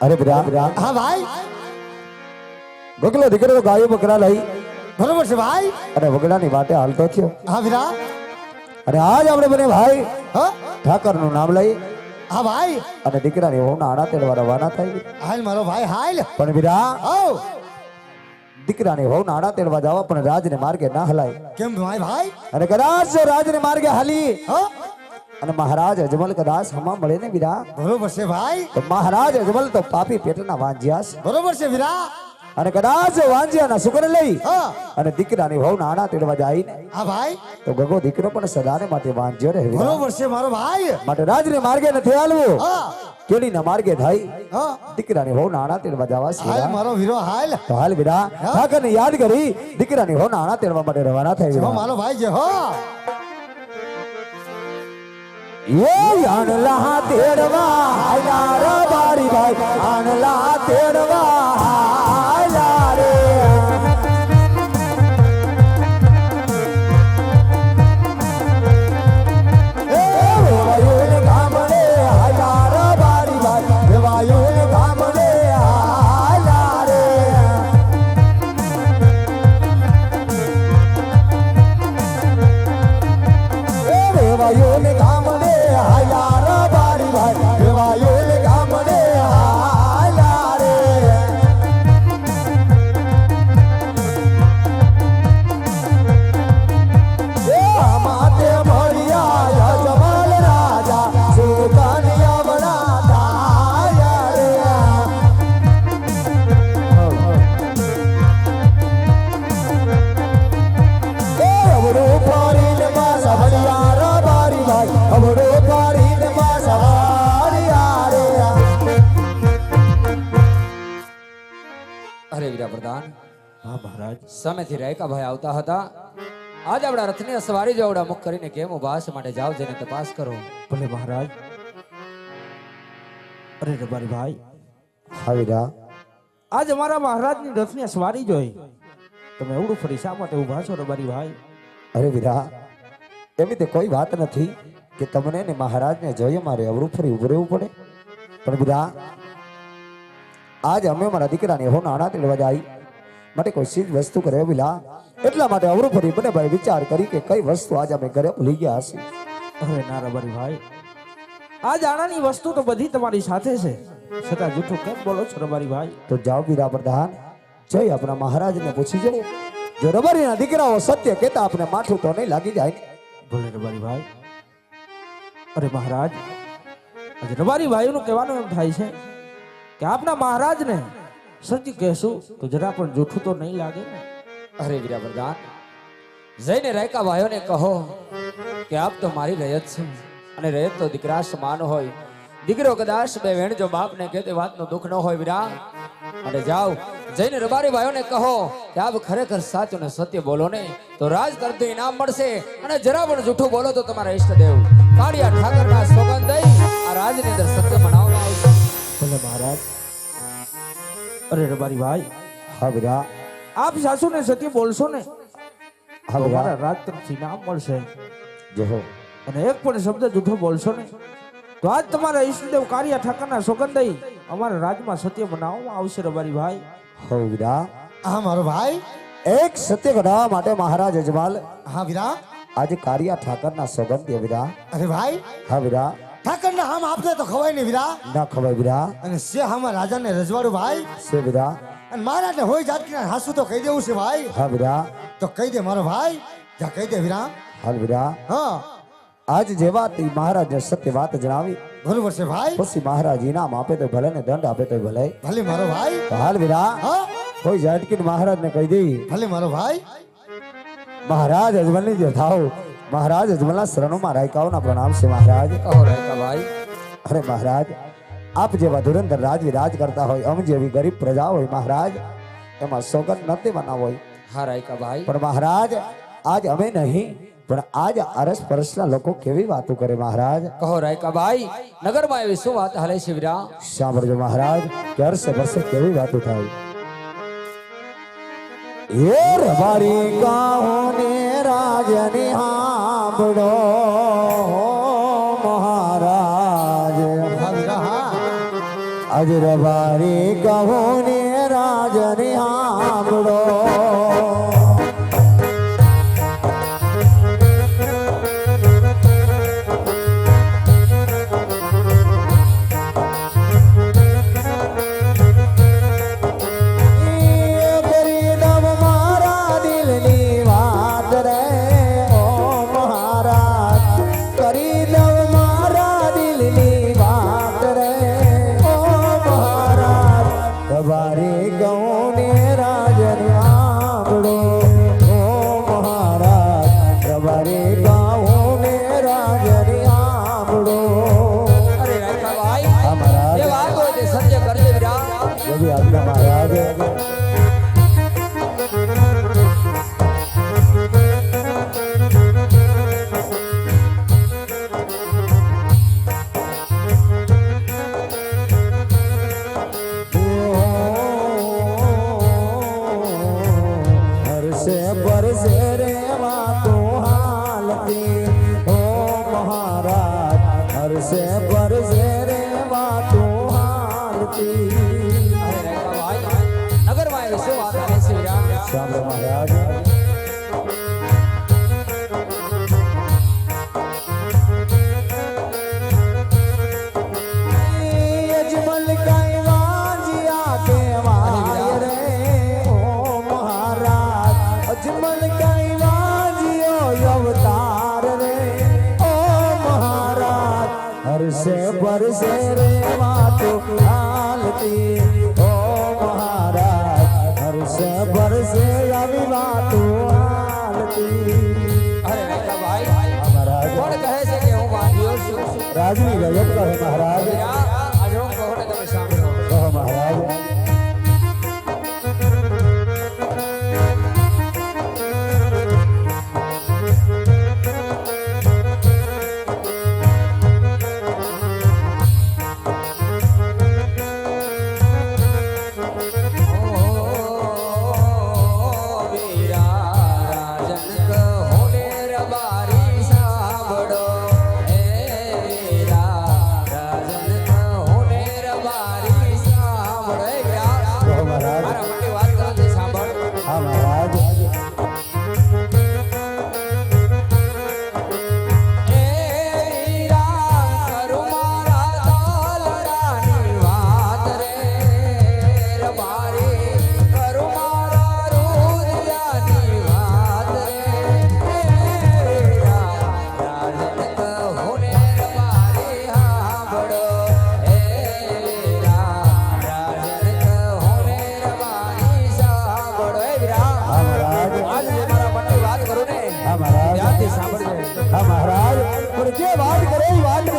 અરે વીરા, હા ભાઈ, ગગલો દીકરો ગાયો બકરા લઈ બરોબર છે ભાઈ. અને વગડાની વાટે હાલતો થયો. હા વીરા, અને આજ આપણે બને ભાઈ હા ઠાકર નું નામ લઈ હા ભાઈ, અને દીકરાની વહુના આણા તેડવા રવાના થઈ. હાલ મારો ભાઈ હાલ. પણ વીરા, ઓ દીકરાની વહુના આણા તેડવા જવા પણ રાજને માર્ગે ના હલાય. કેમ ભાઈ ભાઈ? અને કદાચ જો રાજને માર્ગે હાલી હા અને મહારાજ અજમલ કદાચ હમા મળે ને વીરા, બરોબર છે ભાઈ, તો મહારાજ અજમલ તો પાપી પેટના વાંજ્યા છે. બરોબર છે વીરા. અને કદાચ વાંજ્યાના શુકર લઈ હા અને દીકરાની વહુના આણા તેડવા જાય ને હા ભાઈ, તો ગગો દીકરો પણ સદાને માટે વાંજ્યો રહે વીરા. બરોબર છે મારો ભાઈ. માટે રાજને માર્ગે નથી હાલવું, હા કેડીના માર્ગે થઈ હા દીકરાની વહુના આણા તેડવા જવા છે હાલ વીરા. મારો વીરો હાલ. તો હાલ વીરા, ઠાકરને યાદ કરી દીકરાની વહુના આણા તેડવા માટે રવાના થઈ હો વીરા. મારો ભાઈ જે હો. એ આણલા તેડવા આયા રે બારી ભાઈ, આણલા તેડવા આયા રે. એ વેવાયુને ગામડે આયા રે બારી ભાઈ, વેવાયુને ગામડે આયા રે. એ વેવાયુને ગામડે આયા રે બારી ભાઈ, વેવાયુને ગામડે આયા રે. એ આમાતે મળ્યા અજમલ રાજા, સુકન્યા બના થાયા રે. એ અવડું ફરીને પાછા વળ્યા રે બારી ભાઈ, અવડું ફરીને પાછા વળ્યા રે. અરે વીરા પ્રધાન, હા મહારાજ. સામેથી રાયકા ભાઈ આવતા હતા. આજ આપણા રથની સવારી જોવડા મુખ કરીને કેમ ઉભા છે માટે જાઓ જઈને તપાસ કરો. ભલે મહારાજ. અરે રબારી ભાઈ, હા વીરા, આજ અમારા મહારાજની રથની સવારી જોઈ. તમે એવડું ફરી શા માટે ઊભા છો રબારી ભાઈ? અરે વીરા, એવી તે કોઈ વાત નથી કે તમને ને મહારાજને જોઈએ મારે અવરું ફરી ઉભું રહેવું પડે. પણ વીરા, આજ અમે મારા દીકરાને હો નાણા તેડવા જાય માટે કોઈ ચીજ વસ્તુ કરે વિલા, એટલા માટે અવરું ફરી બને ભાઈ વિચાર કરી કે કઈ વસ્તુ આજ અમે ઘરે ભૂલી ગયા હશે. અરે ના રબારી ભાઈ, આ જાણાની વસ્તુ તો બધી તમારી સાથે છે, છતાં જૂઠું કેમ બોલો છો રબારી ભાઈ? તો જાઓ વીરા પ્રધાન, જઈ આપણા મહારાજને પૂછી જવું. જો રબારીના દીકરાઓ સત્ય કહેતા આપણે માથું તો નહીં લાગી જાય ને. ભલે રબારી ભાઈ. અરે મહારાજ, આજે રબારી ભાઈનું કહેવાનું એમ થાય છે કે આપના મહારાજને સત્ય કહેશું તો જરા પણ જૂઠું તો નહીં લાગે ને? અરે વીરા પ્રધાન, જઈને રાયકા ભાઈઓને કહો કે આપ તો મારી રયત છે અને રયત તો દીકરા સમાન હોય. દીકરો કદાચ બે વેણ જો બાપને કહે તે વાતનું દુઃખ ન હોય વીરા. અને જાઓ જઈને રબારી ભાઈઓને કહો કે આપ ખરેખર સાચું ને સત્ય બોલો ને તો રાજ તરફથી ઇનામ મળશે, અને જરા પણ જૂઠું બોલો તો તમારા ઈષ્ટદેવ કાળિયા ઠાકરના સોગંદ દઈ આ રાજની અંદર સત્ય મનાવવામાં આવશે. ભલે મહારાજ. અરે રબારી ભાઈ, હા વીરા, આપ સાસુને સત્ય બોલશો ને હા તો મારા વીરા, રાજ તરફથી ઇનામ મળશે, જો અને એક પણ શબ્દ જૂઠો બોલશો ને તો આજ તમારા ઈષ્ટદેવ કાળિયા ઠાકરના સોગંદ દઈ અમારા રાજમાં સત્ય બનાવવામાં આવશે રબારી ભાઈ. હો વીરા, હા મારો ભાઈ. એક સત્ય કઢાવવા માટે મહારાજ અજમાલ હા વીરા. આજે કારિયા ઠાકરના સોગંદ દે વીરા. અરે ભાઈ, હા વીરા, ઠાકરના હામ આપને તો ખવાય નહીં વીરા. ના ખવાય વીરા, અને સે હામાં રાજાને રજવાડું ભાઈ. છે વીરા. અને મહારાજને હોય જાતના હાસુ તો કહી દેવું છે ભાઈ. હા વીરા, તો કહી દે મારો ભાઈ, જા કહી દે વીરા. હાલ વીરા, હા આજ જે વાત ઈ મહારાજને સત્ય વાત જણાવી, બરોબર છે ભાઈ. પછી મહારાજ ઇનામ આપે તો ભલે ને દંડ આપે તો ભલે. ભલે મારો ભાઈ. તો હાલ વીરા, હા કોઈ ઝાટકીને મહારાજને કહી દઈ ભલે મારો ભાઈ. મહારાજ અજમલની જે થાવ, મહારાજ અજમલના શરણોમાં રાયકાઓના પ્રણામ છે મહારાજ. કહો રાયકા ભાઈ. અરે મહારાજ, આપ જેવા ધુરંધર રાજવિરાજ કરતા હોય, અમ જેવી ગરીબ પ્રજા હોય મહારાજ, એમાં સોગંદ નથી બનાવ હોય. હા રાયકા ભાઈ. પણ મહારાજ, આજ અમે નહીં પણ આજ આરસ પરસના લોકો કેવી વાતો કરે મહારાજ. કહો રાયકા ભાઈ, નગરમાં એવી શું વાત હાલે છે વીરા? સાંભળજો મહારાજ, કે હરસે વર્ષે કેવી વાતો થાય. એ રબારી ગાહોને રાજની હાંભળો મહારાજ, હા વીરા હા. અજ રબારી કહો ને રાજને આંબળો बरसे रे वातो हालती ओ महाराज हर्षे बरसे अभी वातो हालती અરે નકા ભાઈ महाराज કોણ કહે છે કે હું વાંધ્યો છું राजनी रजत कहे महाराज આજે હું કહું ને તમે સાંભળો कहो महाराज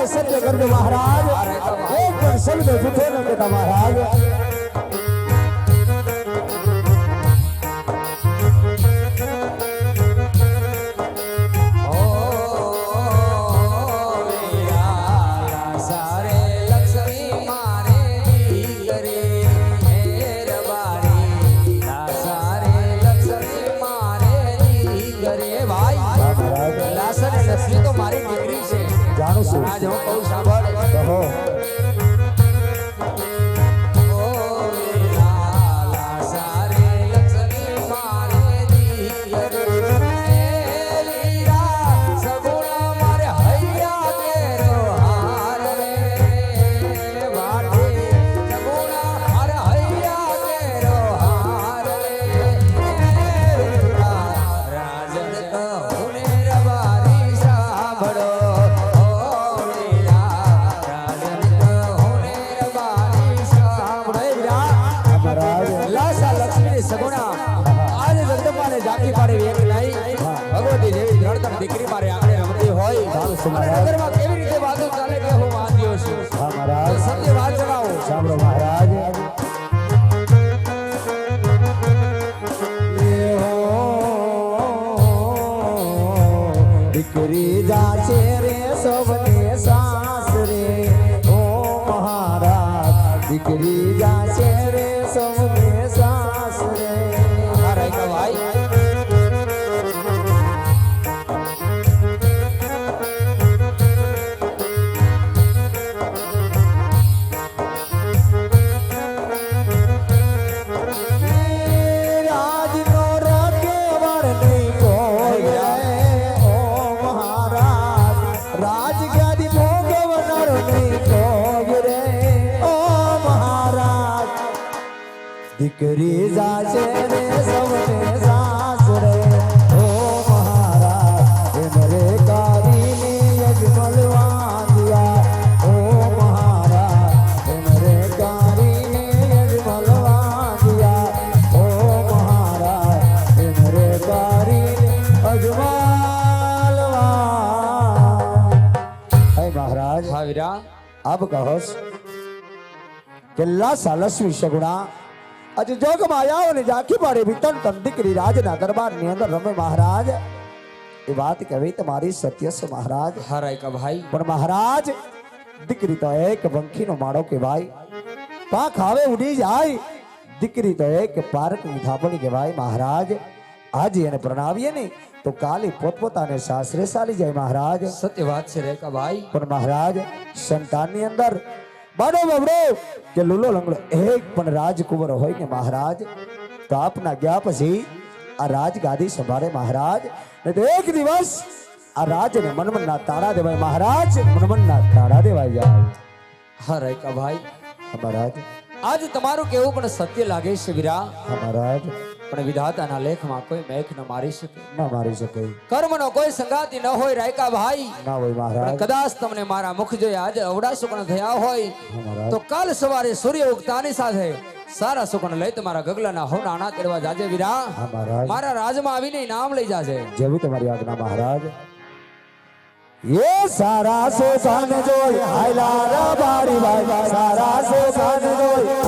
सत्य कर दो महाराज एक पर शब्द झूठे न कहता महाराज લક્ષ્મી તો મારી દીકરી છે જાણું છું આજ હું કહું સાંભળ કહો દીકરી મારે આંગણે રમતી હોય નગરમાં કેવી રીતે વાતો ચાલે કે હું વાંધ્યો છું હા મહારાજ સત્ય વાત જણાવો સાંભળો મહારાજ દીકરી જાશે રે સૌને સાસરે ઓ મહારાજ દીકરી જાશે રે સૌને સાસરે અરે ભાઈ દીકરી જાશે રે સૌને સાસરે ઓ મહારાજ એમરે કારીને યજમલ વાંધ્યા ઓ મહારાજ એમરે કારીને યજમલ વાંધ્યા ઓ મહારાજ એમરે કારીને અજમલ હે મહારાજ હા વીરા આપ કહો કે લા સાલસ્વી સગુણા અજ જોગ માયાઓ ને ઝાંખી પાડે વિતન તન દીકરી રાજના દરબારની અંદર રમે મહારાજ એ વાત કહેવી તમારી સત્ય છે મહારાજ હા રાયકા ભાઈ પણ મહારાજ દીકરી તો એક વંખીનો માળો કહેવાય પાંખ આવે ઉડી જાય દીકરી તો એક પારકની થાપણી કહેવાય મહારાજ આજે એને પ્રણાવીએ ને તો કાલે પોતપોતાને સાસરે ચાલી જાય મહારાજ સત્ય વાત છે રેખા ભાઈ પણ મહારાજ સંતાનની અંદર બાડો બબડો કે લુલો લંગડો એક પણ રાજકુંવર હોય ને મહારાજ તો આપના ગયા પછી આ રાજગાદી સંભાળે મહારાજ ને તો એક દિવસ આ રાજને મનમનના તાળા દેવાય મહારાજ મનમનના તાળા દેવાય જાય હા રાયકા ભાઈ મહારાજ આજ તમારું કેવું પણ સત્ય લાગે છે વીરા મહારાજ પણ વિધાતાના લેખમાં કોઈ મેઘ ન મારી શકે ના મારી શકે કર્મનો કોઈ સંગાતી ન હોય રાયકા ભાઈ ના હોય પણ મહારાજ કદાચ તમને મારા મુખ જોઈ આજે અવડા સુકણ થયા હોય મહારાજ તો કાલ સવારે સૂર્ય ઉગતાની સાથે સારા સુકણ લઈ તમારા ગગલાના હોનાણા કરવા જાજે વીરા હા મહારાજ મારા રાજમાં આવીને નામ લઈ જાજે જેવી તમારી આજ્ઞા મહારાજ ये सारा से सन जोई हायला रा बारी बाई सारा से सन जोई